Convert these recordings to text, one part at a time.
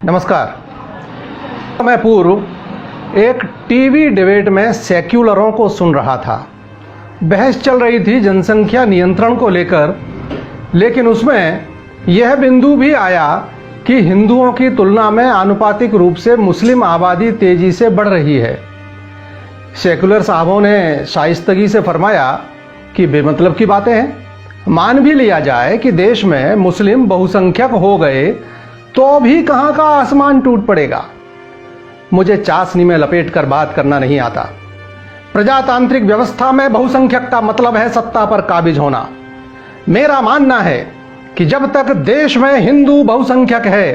नमस्कार। मैं पूर्व एक टीवी डिबेट में सेक्युलरों को सुन रहा था। बहस चल रही थी जनसंख्या नियंत्रण को लेकर, लेकिन उसमें यह बिंदु भी आया कि हिंदुओं की तुलना में आनुपातिक रूप से मुस्लिम आबादी तेजी से बढ़ रही है। सेक्युलर साहबों ने शाइस्तगी से फरमाया कि बेमतलब की बातें हैं। मान भी लिया जाए कि देश में मुस्लिम बहुसंख्यक हो गए तो भी कहां का आसमान टूट पड़ेगा। मुझे चाशनी में लपेट कर बात करना नहीं आता। प्रजातांत्रिक व्यवस्था में बहुसंख्यक का मतलब है सत्ता पर काबिज होना। मेरा मानना है कि जब तक देश में हिंदू बहुसंख्यक है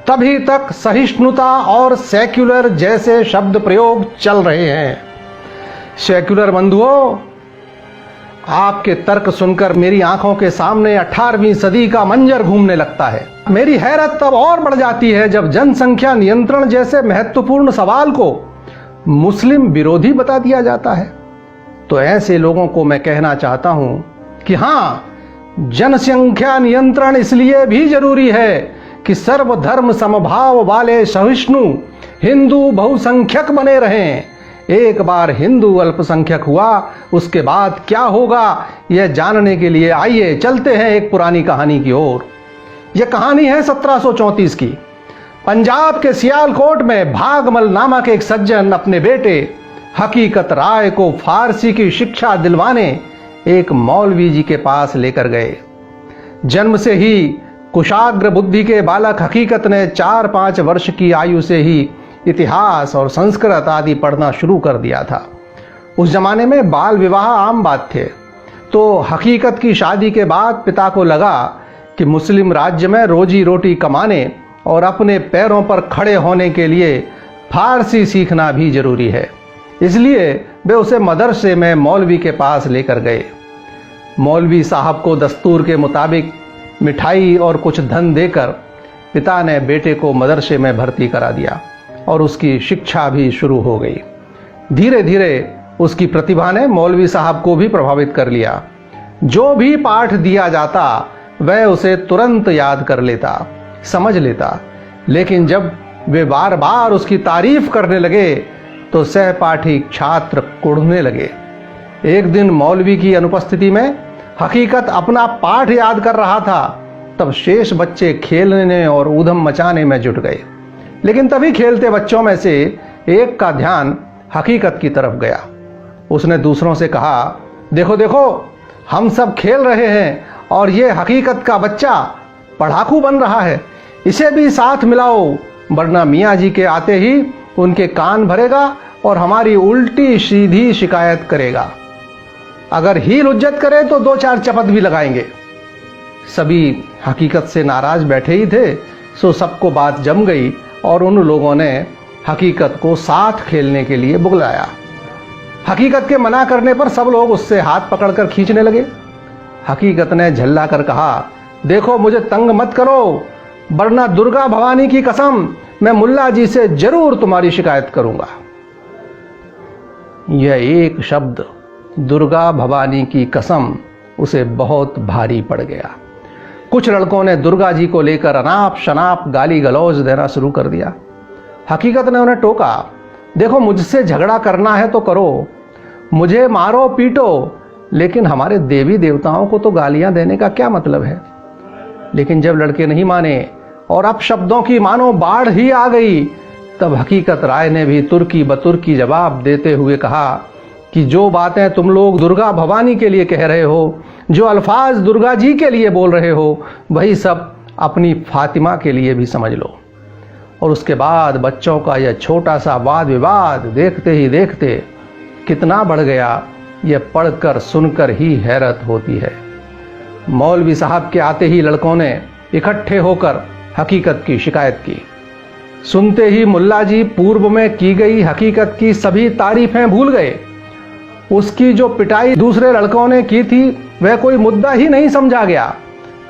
तभी तक सहिष्णुता और सेक्युलर जैसे शब्द प्रयोग चल रहे हैं। सेक्युलर बंधुओं, आपके तर्क सुनकर मेरी आंखों के सामने 18वीं सदी का मंजर घूमने लगता है। मेरी हैरत तब और बढ़ जाती है जब जनसंख्या नियंत्रण जैसे महत्वपूर्ण सवाल को मुस्लिम विरोधी बता दिया जाता है। तो ऐसे लोगों को मैं कहना चाहता हूं कि हां, जनसंख्या नियंत्रण इसलिए भी जरूरी है कि सर्वधर्म समभाव वाले सहिष्णु हिंदू बहुसंख्यक बने रहें। एक बार हिंदू अल्पसंख्यक हुआ, उसके बाद क्या होगा यह जानने के लिए आइए चलते हैं एक पुरानी कहानी की ओर। यह कहानी है 1734 की। पंजाब के सियालकोट में भागमल नामक एक सज्जन अपने बेटे हकीकत राय को फारसी की शिक्षा दिलवाने एक मौलवी जी के पास लेकर गए। जन्म से ही कुशाग्र बुद्धि के बालक हकीकत ने 4-5 वर्ष की आयु से ही इतिहास और संस्कृत आदि पढ़ना शुरू कर दिया था। उस जमाने में बाल विवाह आम बात थे। तो हकीकत की शादी के बाद पिता को लगा कि मुस्लिम राज्य में रोजी रोटी कमाने और अपने पैरों पर खड़े होने के लिए फारसी सीखना भी जरूरी है। इसलिए वे उसे मदरसे में मौलवी के पास लेकर गए। मौलवी साहब को दस्तूर के मुताबिक मिठाई और कुछ धन देकर पिता ने बेटे को मदरसे में भर्ती करा दिया और उसकी शिक्षा भी शुरू हो गई। धीरे धीरे उसकी प्रतिभा ने मौलवी साहब को भी प्रभावित कर लिया। जो भी पाठ दिया जाता वह उसे तुरंत याद कर लेता, समझ लेता। लेकिन जब वे बार बार उसकी तारीफ करने लगे तो सहपाठी छात्र कुढ़ने लगे। एक दिन मौलवी की अनुपस्थिति में हकीकत अपना पाठ याद कर रहा था, तब शेष बच्चे खेलने और ऊधम मचाने में जुट गए। लेकिन तभी खेलते बच्चों में से एक का ध्यान हकीकत की तरफ गया। उसने दूसरों से कहा, देखो देखो, हम सब खेल रहे हैं और ये हकीकत का बच्चा पढ़ाकू बन रहा है। इसे भी साथ मिलाओ, वरना मियाँ जी के आते ही उनके कान भरेगा और हमारी उल्टी सीधी शिकायत करेगा। अगर हील हुज्जत करे तो 2-4 चपत भी लगाएंगे। सभी हकीकत से नाराज बैठे ही थे, सो सबको बात जम गई और उन लोगों ने हकीकत को साथ खेलने के लिए बुलाया। हकीकत के मना करने पर सब लोग उससे हाथ पकड़कर खींचने लगे। हकीकत ने झल्ला कर कहा, देखो मुझे तंग मत करो, वरना दुर्गा भवानी की कसम मैं मुल्ला जी से जरूर तुम्हारी शिकायत करूंगा। यह एक शब्द दुर्गा भवानी की कसम उसे बहुत भारी पड़ गया। कुछ लड़कों ने दुर्गा जी को लेकर अनाप शनाप गाली गलौज देना शुरू कर दिया। हकीकत ने उन्हें टोका, देखो मुझसे झगड़ा करना है तो करो, मुझे मारो पीटो, लेकिन हमारे देवी देवताओं को तो गालियां देने का क्या मतलब है। लेकिन जब लड़के नहीं माने और अब शब्दों की मानो बाढ़ ही आ गई, तब हकीकत राय ने भी तुर्की बतुर्की जवाब देते हुए कहा कि जो बातें तुम लोग दुर्गा भवानी के लिए कह रहे हो, जो अल्फाज दुर्गा जी के लिए बोल रहे हो, वही सब अपनी फातिमा के लिए भी समझ लो। और उसके बाद बच्चों का यह छोटा सा वाद विवाद देखते ही देखते कितना बढ़ गया, यह पढ़कर सुनकर ही हैरत होती है। मौलवी साहब के आते ही लड़कों ने इकट्ठे होकर हकीकत की शिकायत की। सुनते ही मुल्ला जी पूर्व में की गई हकीकत की सभी तारीफें भूल गए। उसकी जो पिटाई दूसरे लड़कों ने की थी वह कोई मुद्दा ही नहीं समझा गया।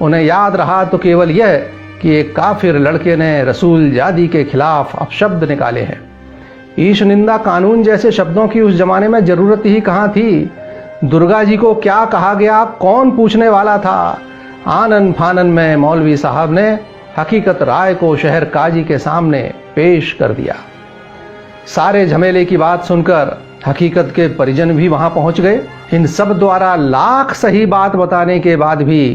उन्हें याद रहा तो केवल यह कि एक काफिर लड़के ने रसूल जादी के खिलाफ अपशब्द निकाले हैं। ईश निंदा कानून जैसे शब्दों की उस जमाने में जरूरत ही कहाँ थी। दुर्गा जी को क्या कहा गया, कौन पूछने वाला था। आनन फानन में मौलवी साहब ने हकीकत राय को शहर काजी के सामने पेश कर दिया। सारे झमेले की बात सुनकर हकीकत के परिजन भी वहां पहुंच गए। इन सब द्वारा लाख सही बात बताने के बाद भी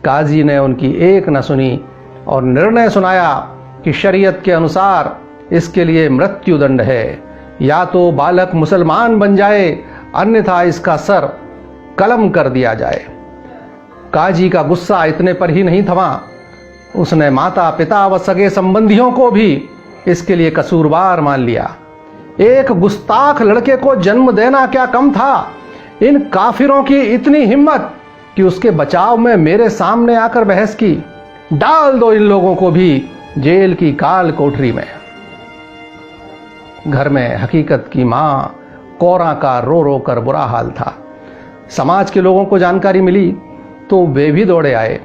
काजी ने उनकी एक न सुनी और निर्णय सुनाया कि शरीयत के अनुसार इसके लिए मृत्युदंड है, या तो बालक मुसलमान बन जाए अन्यथा इसका सर कलम कर दिया जाए। काजी का गुस्सा इतने पर ही नहीं थमा, उसने माता पिता व सगे संबंधियों को भी इसके लिए कसूरवार मान लिया। एक गुस्ताख लड़के को जन्म देना क्या कम था। इन काफिरों की इतनी हिम्मत कि उसके बचाव में मेरे सामने आकर बहस की। डाल दो इन लोगों को भी जेल की काल कोठरी में। घर में हकीकत की मां कोरा का रो रो कर बुरा हाल था। समाज के लोगों को जानकारी मिली तो वे भी दौड़े आए,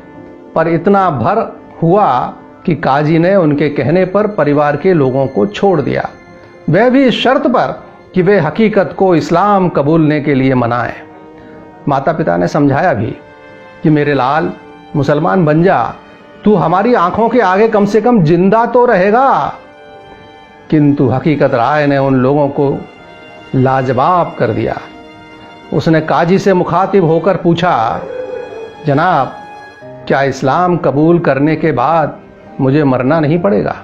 पर इतना भर हुआ कि काजी ने उनके कहने पर परिवार के लोगों को छोड़ दिया, वह भी इस शर्त पर कि वे हकीकत को इस्लाम कबूलने के लिए मनाएं। माता पिता ने समझाया भी कि मेरे लाल मुसलमान बन जा, तू हमारी आंखों के आगे कम से कम जिंदा तो रहेगा। किंतु हकीकत राय ने उन लोगों को लाजवाब कर दिया। उसने काजी से मुखातिब होकर पूछा, जनाब क्या इस्लाम कबूल करने के बाद मुझे मरना नहीं पड़ेगा?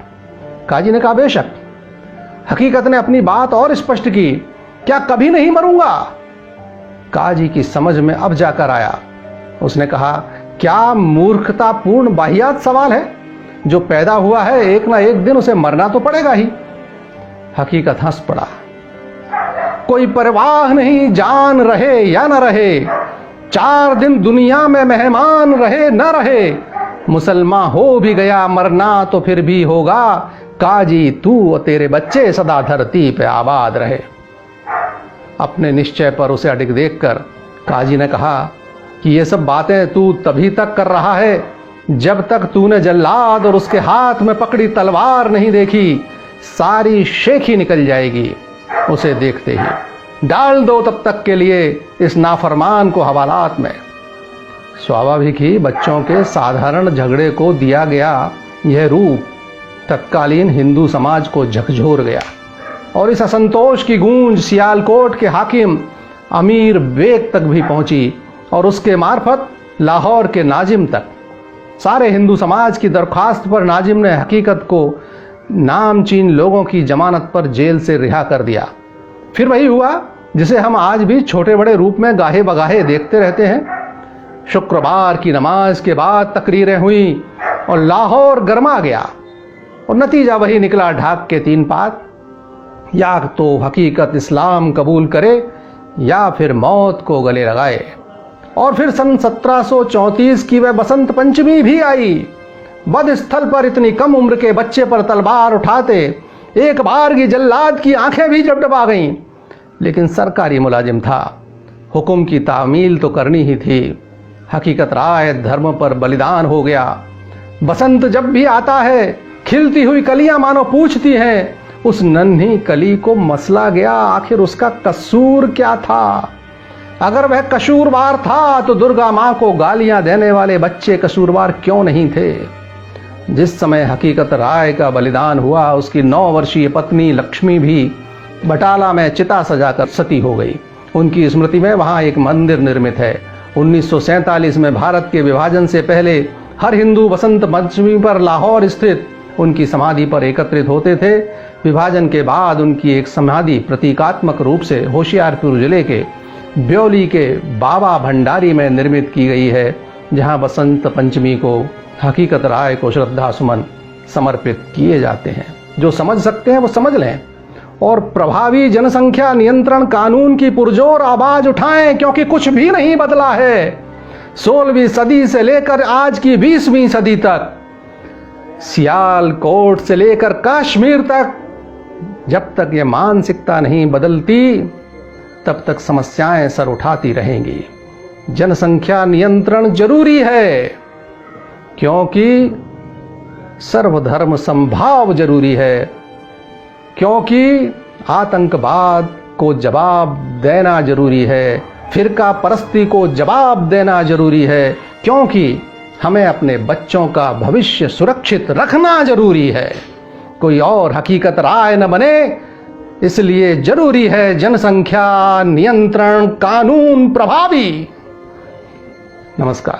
काजी ने कहा, बेशक। हकीकत ने अपनी बात और स्पष्ट की, क्या कभी नहीं मरूंगा? काजी की समझ में अब जाकर आया। उसने कहा, क्या मूर्खतापूर्ण वाहियात सवाल है? जो पैदा हुआ है एक ना एक दिन उसे मरना तो पड़ेगा ही। हकीकत हंस पड़ा। कोई परवाह नहीं जान रहे या न रहे, 4 दिन दुनिया में मेहमान रहे न रहे, मुसलमान हो भी गया मरना तो फिर भी होगा। काजी तू और तेरे बच्चे सदा धरती पे आबाद रहे। अपने निश्चय पर उसे अडिग देखकर काजी ने कहा कि ये सब बातें तू तभी तक कर रहा है जब तक तूने जल्लाद और उसके हाथ में पकड़ी तलवार नहीं देखी। सारी शेखी निकल जाएगी उसे देखते ही। डाल दो तब तक के लिए इस नाफरमान को हवालात में। स्वाभाविक ही बच्चों के साधारण झगड़े को दिया गया यह रूप तत्कालीन हिंदू समाज को झकझोर गया और इस असंतोष की गूंज सियालकोट के हाकिम अमीर बेग तक भी पहुंची और उसके मार्फत लाहौर के नाजिम तक। सारे हिंदू समाज की दरख्वास्त पर नाजिम ने हकीकत को नामचीन लोगों की जमानत पर जेल से रिहा कर दिया। फिर वही हुआ जिसे हम आज भी छोटे बड़े रूप में गाहे बगाहे देखते रहते हैं। शुक्रवार की नमाज के बाद तकरीरें हुई और लाहौर गरमा गया और नतीजा वही निकला, ढाक के 3 पात। या तो हकीकत इस्लाम कबूल करे या फिर मौत को गले लगाए। और फिर सन 1734 की वह बसंत पंचमी भी आई। वध स्थल पर इतनी कम उम्र के बच्चे पर तलवार उठाते एक बार की जल्लाद की आंखें भी जबडबा गईं। लेकिन सरकारी मुलाजिम था, हुक्म की तामील तो करनी ही थी। हकीकत राय धर्म पर बलिदान हो गया। बसंत जब भी आता है खिलती हुई कलियां मानो पूछती हैं, उस नन्ही कली को मसला गया आखिर उसका कसूर क्या था। अगर वह कसूरवार था तो दुर्गा मां को गालियां देने वाले बच्चे कसूरवार क्यों नहीं थे। जिस समय हकीकत राय का बलिदान हुआ उसकी 9 वर्षीय पत्नी लक्ष्मी भी बटाला में चिता सजाकर सती हो गई। उनकी स्मृति में वहां एक मंदिर निर्मित है। 1947 में भारत के विभाजन से पहले हर हिंदू बसंत पंचमी पर लाहौर स्थित उनकी समाधि पर एकत्रित होते थे। विभाजन के बाद उनकी एक समाधि प्रतीकात्मक रूप से होशियारपुर जिले के ब्योली के बाबा भंडारी में निर्मित की गई है, जहां बसंत पंचमी को हकीकत राय को श्रद्धा सुमन समर्पित किए जाते हैं। जो समझ सकते हैं वो समझ लें और प्रभावी जनसंख्या नियंत्रण कानून की पुरजोर आवाज उठाएं, क्योंकि कुछ भी नहीं बदला है। 16वीं सदी से लेकर आज की 20वीं सदी तक, सियालकोट से लेकर कश्मीर तक, जब तक ये मानसिकता नहीं बदलती तब तक समस्याएं सर उठाती रहेंगी। जनसंख्या नियंत्रण जरूरी है क्योंकि सर्वधर्म संभाव जरूरी है, क्योंकि आतंकवाद को जवाब देना जरूरी है, फिरका परस्ती को जवाब देना जरूरी है, क्योंकि हमें अपने बच्चों का भविष्य सुरक्षित रखना जरूरी है, कोई और हकीकत राय न बने, इसलिए जरूरी है जनसंख्या नियंत्रण कानून प्रभावी। नमस्कार।